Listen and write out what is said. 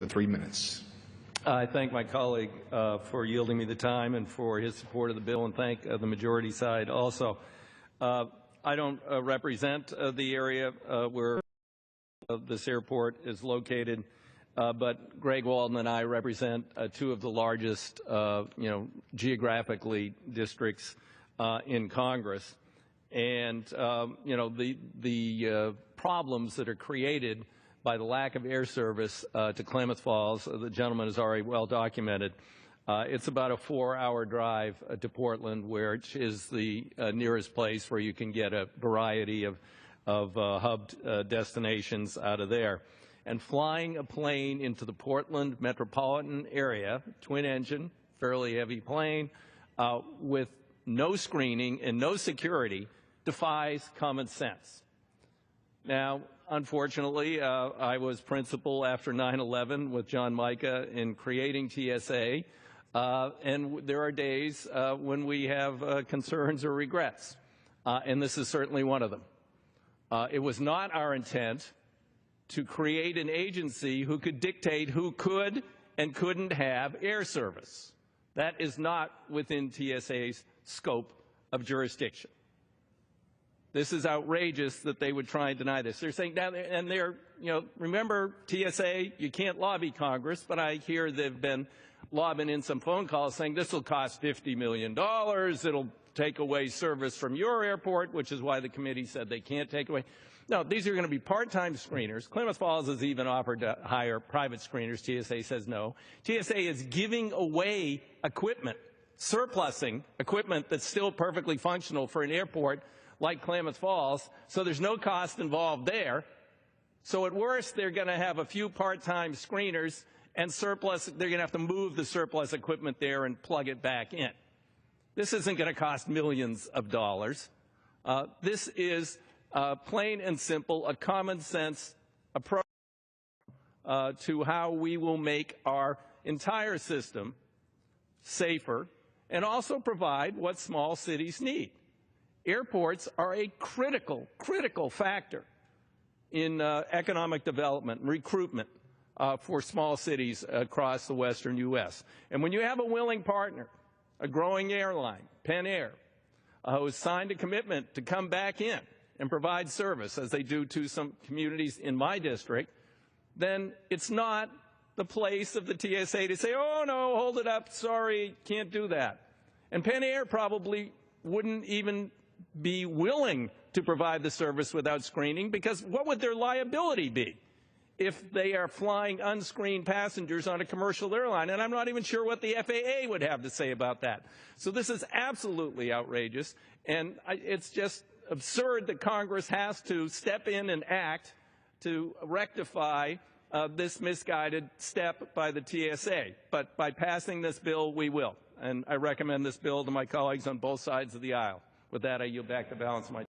3 minutes. I thank my colleague for yielding me the time and for his support of the bill, and thank the majority side also. I don't represent the area where this airport is located, but Greg Walden and I represent two of the largest, geographically districts in Congress. And, the problems that are created by the lack of air service to Klamath Falls, the gentleman has already well documented. It's about a 4-hour drive to Portland, which is the nearest place where you can get a variety of hubbed destinations out of there. And flying a plane into the Portland metropolitan area, twin engine, fairly heavy plane, with no screening and no security defies common sense. Now, unfortunately, I was principal after 9/11 with John Mica in creating TSA, and there are days when we have concerns or regrets, and this is certainly one of them. It was not our intent to create an agency who could dictate who could and couldn't have air service. That is not within TSA's scope of jurisdiction. This is outrageous that they would try and deny this. They're saying, and they're, remember TSA, you can't lobby Congress, but I hear they've been lobbying in some phone calls saying this will cost $50 million, it'll take away service from your airport, which is why the committee said they can't take away. No, these are going to be part-time screeners. Klamath Falls has even offered to hire private screeners. TSA says no. TSA is giving away equipment, surplusing equipment that's still perfectly functional for an airport like Klamath Falls, so there's no cost involved there. So at worst, they're going to have a few part-time screeners and surplus. They're going to have to move the surplus equipment there and plug it back in. This isn't going to cost millions of dollars. This is plain and simple a common sense approach to how we will make our entire system safer and also provide what small cities need. Airports are a critical factor in economic development and recruitment for small cities across the western U.S. And when you have a willing partner, a growing airline, Penn Air, who has signed a commitment to come back in and provide service, as they do to some communities in my district, then it's not the place of the TSA to say, oh, no, hold it up, sorry, can't do that. And Penn Air probably wouldn't even be willing to provide the service without screening, because what would their liability be if they are flying unscreened passengers on a commercial airline? And I'm not even sure what the FAA would have to say about that. So this is absolutely outrageous, and it's just absurd that Congress has to step in and act to rectify this misguided step by the TSA. But by passing this bill, we will. And I recommend this bill to my colleagues on both sides of the aisle. With that, I yield back the balance of my time.